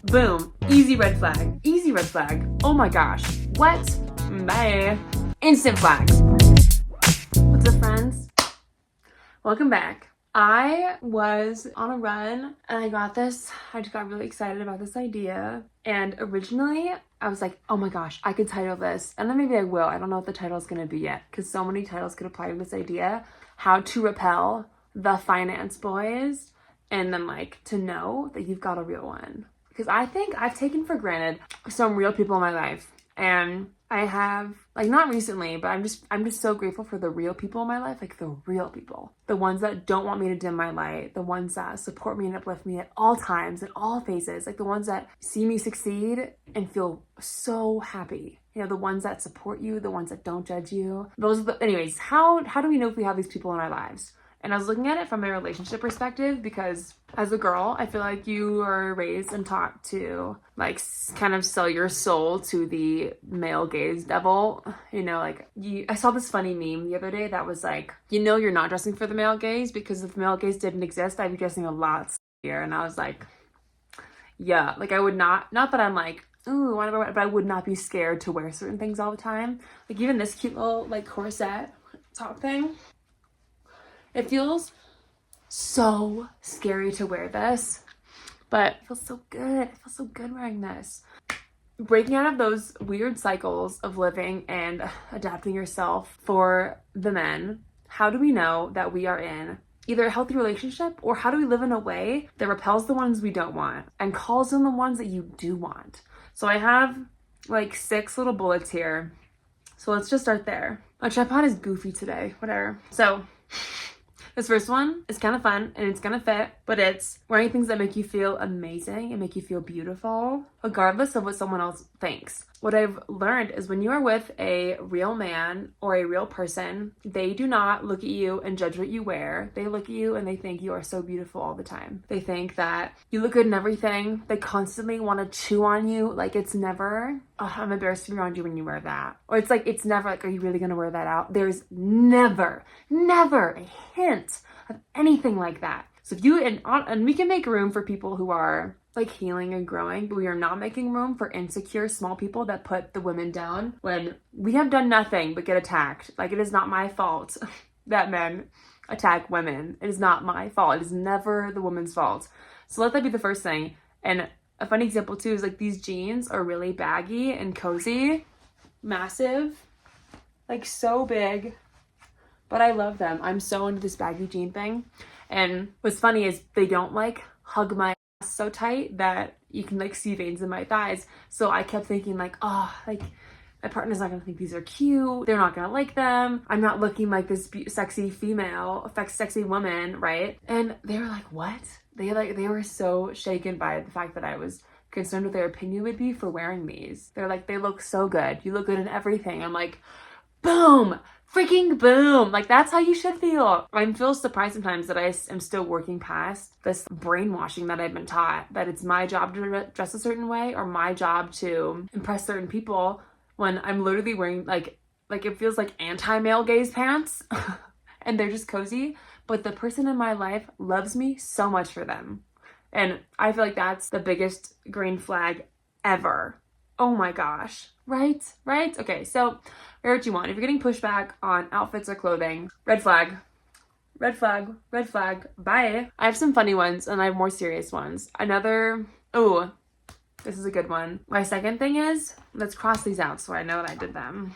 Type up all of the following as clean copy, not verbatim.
Boom. Easy red flag. Easy red flag. Oh my gosh. What? Bye. Instant flags. What's up, friends? Welcome back. I was on a run and I just got really excited about this idea. And originally I was like, oh my gosh, I could title this. And then maybe I will. I don't know what the title is going to be yet because so many titles could apply to this idea. How to repel the finance boys and then like to know that you've got a real one. Because I think I've taken for granted some real people in my life. And I have, like, not recently, but I'm just so grateful for the real people in my life, like the real people. The ones that don't want me to dim my light, the ones that support me and uplift me at all times, in all phases, like the ones that see me succeed and feel so happy. You know, the ones that support you, the ones that don't judge you. Anyways, how do we know if we have these people in our lives? And I was looking at it from a relationship perspective because as a girl, I feel like you are raised and taught to like kind of sell your soul to the male gaze devil. You know, like I saw this funny meme the other day that was like, you know, you're not dressing for the male gaze because if the male gaze didn't exist, I'd be dressing a lot here. And I was like, yeah, like I would not that I'm like, ooh, whatever, but I would not be scared to wear certain things all the time. Like even this cute little like corset top thing. It feels so scary to wear this, but it feels so good. It feels so good wearing this. Breaking out of those weird cycles of living and adapting yourself for the men, how do we know that we are in either a healthy relationship or how do we live in a way that repels the ones we don't want and calls in the ones that you do want? So I have like 6 little bullets here. So let's just start there. My tripod is goofy today, whatever. So this first one is kind of fun and it's gonna fit, but it's wearing things that make you feel amazing and make you feel beautiful, regardless of what someone else thinks. What I've learned is when you are with a real man or a real person, they do not look at you and judge what you wear. They look at you and they think you are so beautiful all the time. They think that you look good in everything. They constantly want to chew on you. Like it's never, oh, I'm embarrassed to be around you when you wear that. Or it's like, it's never like, are you really going to wear that out? There's never a hint of anything like that. So if you, and we can make room for people who are like healing and growing, but we are not making room for insecure small people that put the women down when we have done nothing but get attacked. Like it is not my fault that men attack women. It is not my fault. It is never the woman's fault. So let that be the first thing. And a funny example too is like these jeans are really baggy and cozy, massive, like so big, but I love them. I'm so into this baggy jean thing. And what's funny is they don't like hug my so tight that you can like see veins in my thighs. So I kept thinking like, oh, like my partner's not gonna think these are cute. They're not gonna like them. I'm not looking like this sexy female, sexy woman, right? And they were like, what? They were so shaken by the fact that I was concerned what their opinion would be for wearing these. They're like, they look so good. You look good in everything. I'm like, boom. Freaking boom. Like that's how you should feel. I feel surprised sometimes that I am still working past this brainwashing that I've been taught that it's my job to dress a certain way or my job to impress certain people when I'm literally wearing like it feels like anti-male gaze pants and they're just cozy, but the person in my life loves me so much for them. And I feel like that's the biggest green flag ever. Oh my gosh. Right? Okay, so wear what you want. If you're getting pushback on outfits or clothing, red flag, bye. I have some funny ones and I have more serious ones. Oh, this is a good one. My second thing is, let's cross these out so I know that I did them.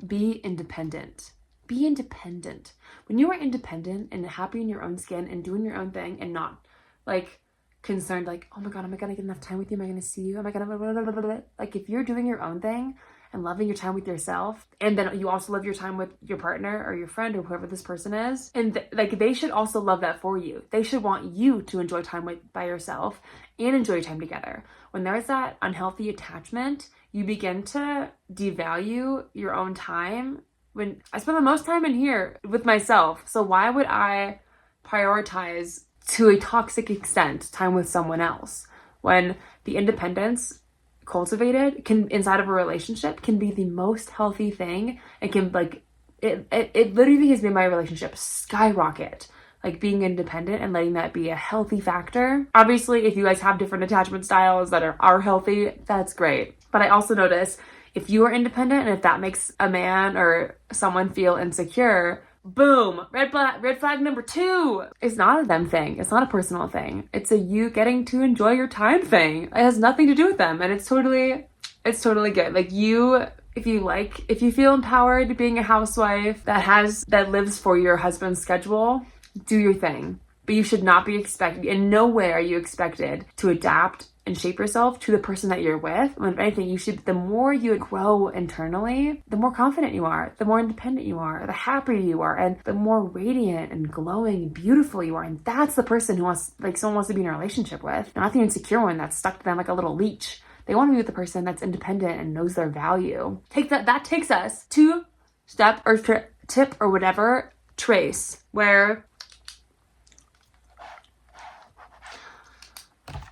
Be independent. Be independent. When you are independent and happy in your own skin and doing your own thing and not like concerned like, oh my god, am I gonna get enough time with you? Am I gonna see you? Am I gonna blah, blah, blah, blah, blah. Like if you're doing your own thing and loving your time with yourself, and then you also love your time with your partner or your friend or whoever this person is, and like they should also love that for you. They should want you to enjoy time by yourself and enjoy time together. When there is that unhealthy attachment, you begin to devalue your own time. When I spend the most time in here with myself, so why would I prioritize to a toxic extent time with someone else when the independence cultivated can inside of a relationship can be the most healthy thing? It can like it literally has made my relationship skyrocket. like being independent and letting that be a healthy factor. Obviously, if you guys have different attachment styles that are healthy, that's great. But I also notice if you are independent and if that makes a man or someone feel insecure, boom, red flag number 2. It's not a them thing. It's not a personal thing. It's a you getting to enjoy your time thing. It has nothing to do with them. And it's totally good. Like if you feel empowered being a housewife that lives for your husband's schedule, do your thing. But you should not be expected, in no way are you expected to adapt and shape yourself to the person that you're with. If anything, the more you grow internally, the more confident you are, the more independent you are, the happier you are, and the more radiant and glowing and beautiful you are. And that's the person someone wants to be in a relationship with, not the insecure one that's stuck to them like a little leech. They want to be with the person that's independent and knows their value. That takes us to step or tip or whatever, trace, where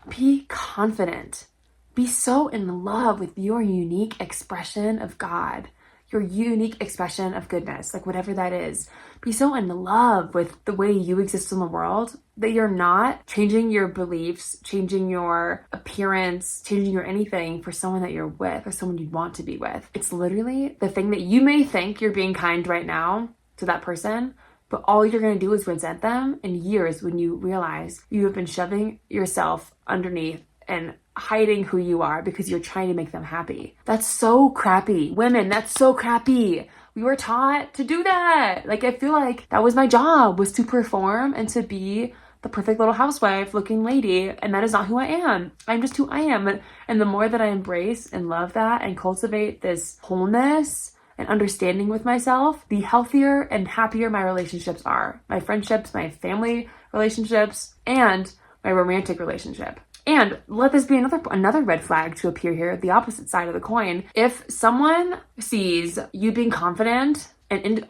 be confident. Be so in love with your unique expression of God, your unique expression of goodness, like whatever that is. Be so in love with the way you exist in the world that you're not changing your beliefs, changing your appearance, changing your anything for someone that you're with or someone you'd want to be with. It's literally the thing that you may think you're being kind right now to that person, but all you're going to do is resent them in years when you realize you have been shoving yourself underneath and hiding who you are because you're trying to make them happy. That's so crappy. Women, that's so crappy. We were taught to do that. Like, I feel like that was my job, was to perform and to be the perfect little housewife looking lady. And that is not who I am. I'm just who I am. And the more that I embrace and love that and cultivate this wholeness and understanding with myself, the healthier and happier my relationships are. My friendships, my family relationships, and my romantic relationship. And let this be another red flag to appear here, the opposite side of the coin. If someone sees you being confident and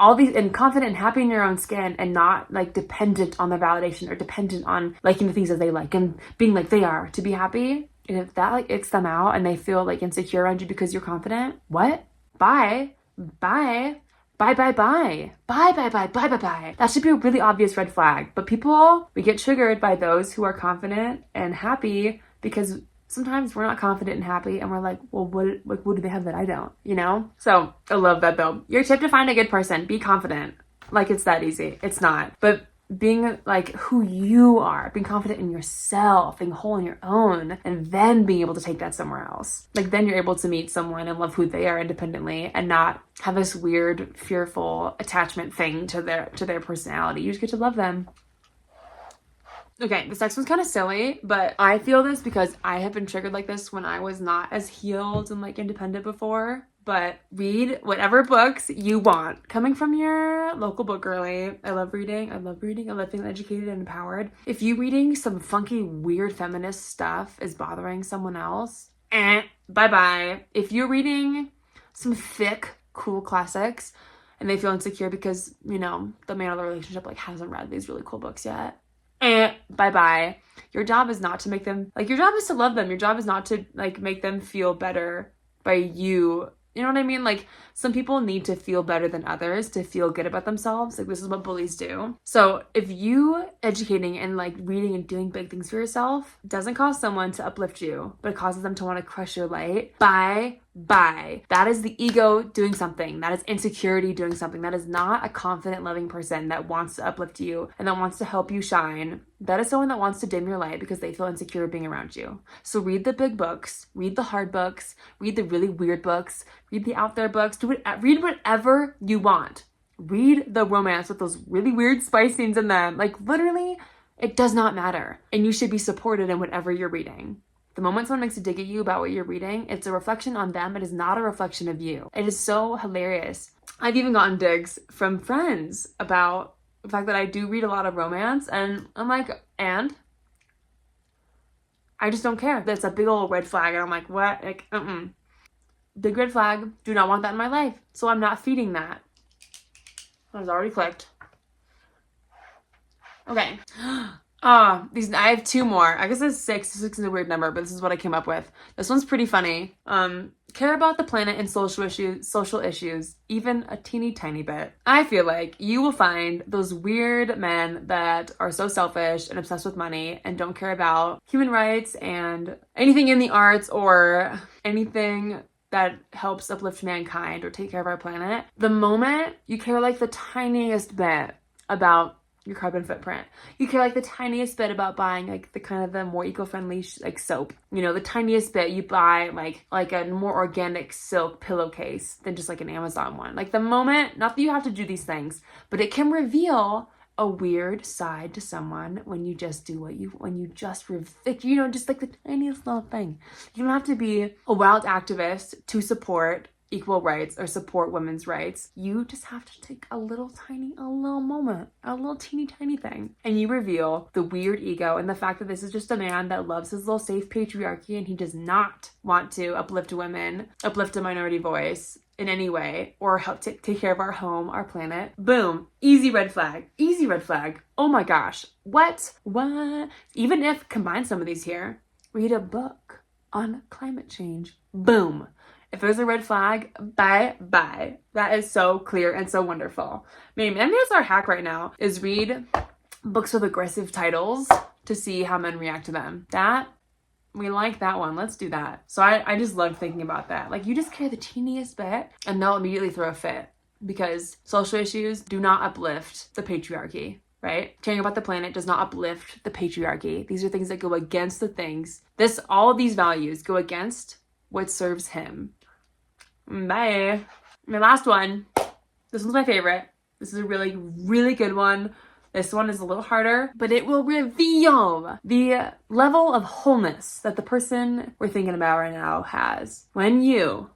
confident and happy in your own skin and not like dependent on the validation or dependent on liking the things that they like and being like they are to be happy, and if that like icks them out and they feel like insecure around you because you're confident, what? Bye. Bye. Bye, bye, bye. Bye, bye, bye, bye, bye, bye. That should be a really obvious red flag. But we get triggered by those who are confident and happy because sometimes we're not confident and happy and we're like, well, what do they have that I don't, you know? So I love that though. Your tip to find a good person, be confident. Like it's that easy. It's not. But being like who you are, being confident in yourself, being whole on your own, and then being able to take that somewhere else. Like then you're able to meet someone and love who they are independently and not have this weird, fearful attachment thing to their personality. You just get to love them. Okay, this next one's kind of silly, but I feel this because I have been triggered like this when I was not as healed and like independent before. But read whatever books you want. Coming from your local book girly, I love reading. I love being educated and empowered. If you reading some funky, weird feminist stuff is bothering someone else, bye-bye. If you're reading some thick, cool classics and they feel insecure because, you know, the man of the relationship like hasn't read these really cool books yet, bye-bye. Your job is not to make them, like your job is to love them. Your job is not to like make them feel better by you. You know what I mean? Like some people need to feel better than others to feel good about themselves. Like this is what bullies do. So if you educating and like reading and doing big things for yourself doesn't cause someone to uplift you, but it causes them to want to crush your light, bye. That is the ego doing something. That is insecurity doing something. That is not a confident, loving person that wants to uplift you and that wants to help you shine. That is someone that wants to dim your light because they feel insecure being around you. So read the big books, read the hard books, read the really weird books, read the out there books, read whatever you want. Read the romance with those really weird spice scenes in them. Like literally, it does not matter. And you should be supported in whatever you're reading. The moment someone makes a dig at you about what you're reading, it's a reflection on them. It is not a reflection of you. It is so hilarious. I've even gotten digs from friends about the fact that I do read a lot of romance, and I'm like, and? I just don't care. That's a big old red flag, and I'm like, what? Like, Big red flag. Do not want that in my life. So I'm not feeding that. That was already clicked. Okay. I have two more. I guess it's six. Six is a weird number, but this is what I came up with. This one's pretty funny. Care about the planet and social issues, even a teeny tiny bit. I feel like you will find those weird men that are so selfish and obsessed with money and don't care about human rights and anything in the arts or anything that helps uplift mankind or take care of our planet. The moment you care like the tiniest bit about your carbon footprint, you care like the tiniest bit about buying like the kind of the more eco-friendly like soap, you know, the tiniest bit you buy like a more organic silk pillowcase than just like an Amazon one. Like the moment, not that you have to do these things, but it can reveal a weird side to someone when you just do just like the tiniest little thing. You don't have to be a wild activist to support equal rights or support women's rights. You just have to take a little moment, a little teeny tiny thing, and you reveal the weird ego and the fact that this is just a man that loves his little safe patriarchy and he does not want to uplift women, uplift a minority voice in any way, or help take care of our home, our planet. Boom. Easy red flag. Easy red flag. Oh my gosh. What? Even if, combine some of these here, read a book on climate change. Boom. If there's a red flag, bye. That is so clear and so wonderful. Maybe that's our hack right now, is read books with aggressive titles to see how men react to them. We like that one. Let's do that. So I just love thinking about that. Like, you just care the teeniest bit and they'll immediately throw a fit because social issues do not uplift the patriarchy, right? Caring about the planet does not uplift the patriarchy. These are things that go against the things. All of these values go against what serves him. Bye. My last one. This one's my favorite. This is a really, really good one. This one is a little harder, but it will reveal the level of wholeness that the person we're thinking about right now has. When you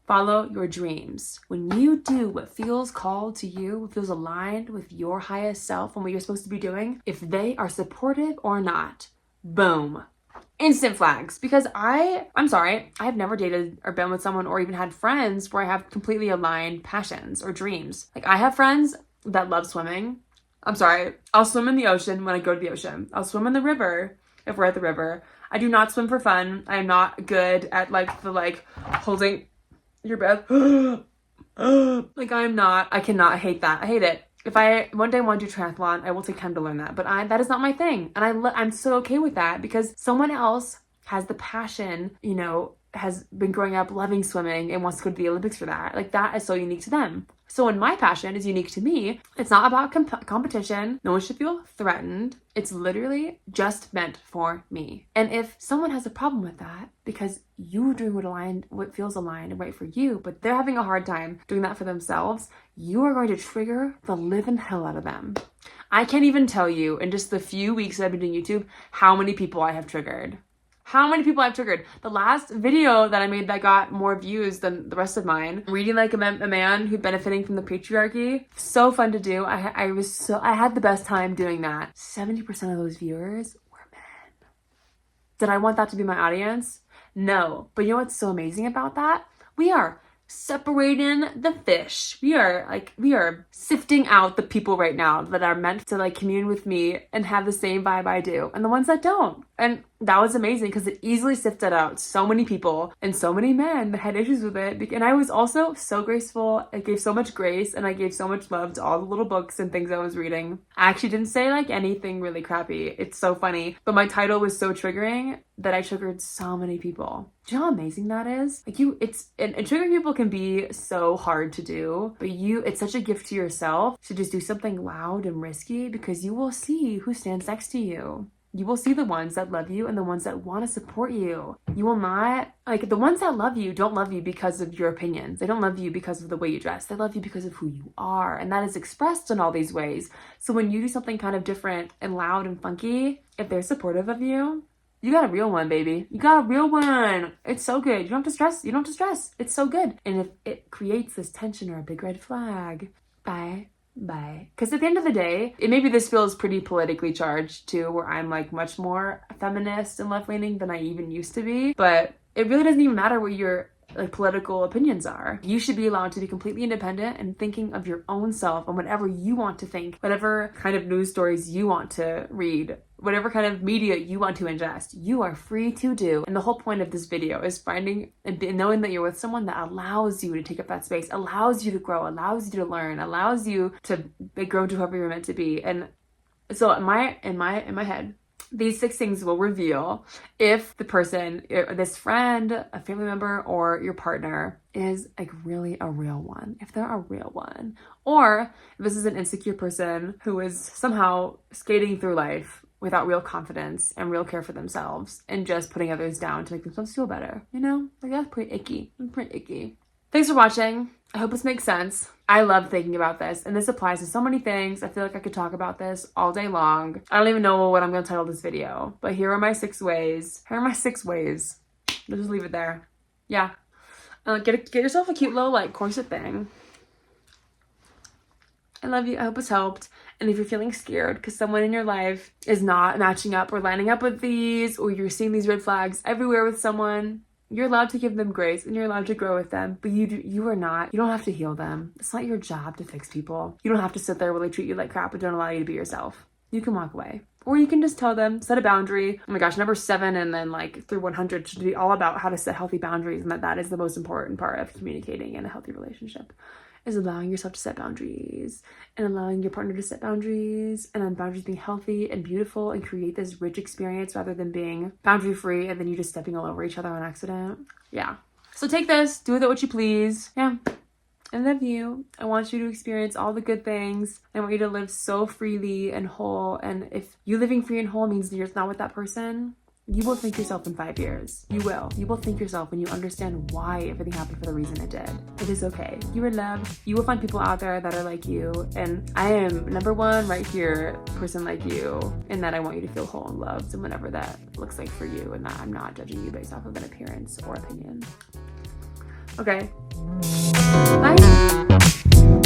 follow your dreams, when you do what feels called to you, what feels aligned with your highest self and what you're supposed to be doing, if they are supportive or not, boom. Instant flags. Because I'm sorry, I've never dated or been with someone or even had friends where I have completely aligned passions or dreams. Like, I have friends that love swimming. I'm sorry, I'll swim in the ocean when I go to the ocean. I'll swim in the river if we're at the river. I do not swim for fun. I am not good at holding your breath. I cannot. hate that. I hate it. If I one day want to do triathlon, I will take time to learn that. But that is not my thing. And I'm so okay with that because someone else has the passion, has been growing up loving swimming and wants to go to the Olympics for that. Like, that is so unique to them. So when my passion is unique to me, it's not about competition. No one should feel threatened. It's literally just meant for me. And if someone has a problem with that because you're doing what feels aligned and right for you, but they're having a hard time doing that for themselves, you are going to trigger the living hell out of them. I can't even tell you in just the few weeks that I've been doing YouTube how many people I have triggered. The last video that I made that got more views than the rest of mine, reading like a man who's benefiting from the patriarchy, so fun to do. I had the best time doing that. 70% of those viewers were men. Did I want that to be my audience? No. But you know what's so amazing about that? We are separating the fish. We are sifting out the people right now that are meant to commune with me and have the same vibe I do, and the ones that don't. And that was amazing because it easily sifted out so many people and so many men that had issues with it. And I was also so graceful. I gave so much grace and I gave so much love to all the little books and things I was reading. I actually didn't say anything really crappy. It's so funny. But my title was so triggering that I triggered so many people. Do you know how amazing that is? And triggering people can be so hard to do, but it's such a gift to yourself to just do something loud and risky because you will see who stands next to you. You will see the ones that love you and the ones that want to support you. You will not, the ones that love you don't love you because of your opinions. They don't love you because of the way you dress. They love you because of who you are. And that is expressed in all these ways. So when you do something kind of different and loud and funky, if they're supportive of you, you got a real one, baby. You got a real one. It's so good. You don't have to stress. It's so good. And if it creates this tension or a big red flag, bye. Because at the end of the day, maybe this feels pretty politically charged too, where I'm much more feminist and left-leaning than I even used to be. But it really doesn't even matter what your like political opinions are. You should be allowed to be completely independent and thinking of your own self and whatever you want to think, whatever kind of news stories you want to read, whatever kind of media you want to ingest, you are free to do. And the whole point of this video is finding and knowing that you're with someone that allows you to take up that space, allows you to grow, allows you to learn, allows you to grow to whoever you're meant to be. And so in my head, these 6 things will reveal if the person, this friend, a family member, or your partner is like really a real one, if they're a real one, or if this is an insecure person who is somehow skating through life without real confidence and real care for themselves and just putting others down to make themselves feel better. You know, like that's pretty icky. Pretty icky. Thanks for watching. I hope this makes sense. I love thinking about this, and this applies to so many things. I feel like I could talk about this all day long. I don't even know what I'm going to title this video, but here are my 6 ways. Here are my 6 ways. I'll just leave it there. Yeah. Get yourself a cute little like corset thing. I love you. I hope it's helped. And if you're feeling scared because someone in your life is not matching up or lining up with these, or you're seeing these red flags everywhere with someone, you're allowed to give them grace and you're allowed to grow with them, but you don't have to heal them. It's not your job to fix people. You don't have to sit there while they treat you like crap and don't allow you to be yourself. You can walk away. Or you can just tell them, set a boundary. Oh my gosh, number 7 and then like through 100 should be all about how to set healthy boundaries, and that is the most important part of communicating in a healthy relationship, is allowing yourself to set boundaries and allowing your partner to set boundaries, and then boundaries being healthy and beautiful and create this rich experience rather than being boundary free and then you just stepping all over each other on accident. Yeah. So take this, do with it what you please. Yeah. I love you. I want you to experience all the good things. I want you to live so freely and whole. And if you living free and whole means you're not with that person, you will thank yourself in 5 years. You will. You will thank yourself when you understand why everything happened for the reason it did. It is okay. You are loved. You will find people out there that are like you. And I am number 1 right here, person like you, in that I want you to feel whole and loved, and whatever that looks like for you, and that I'm not judging you based off of an appearance or opinion. Okay. Bye.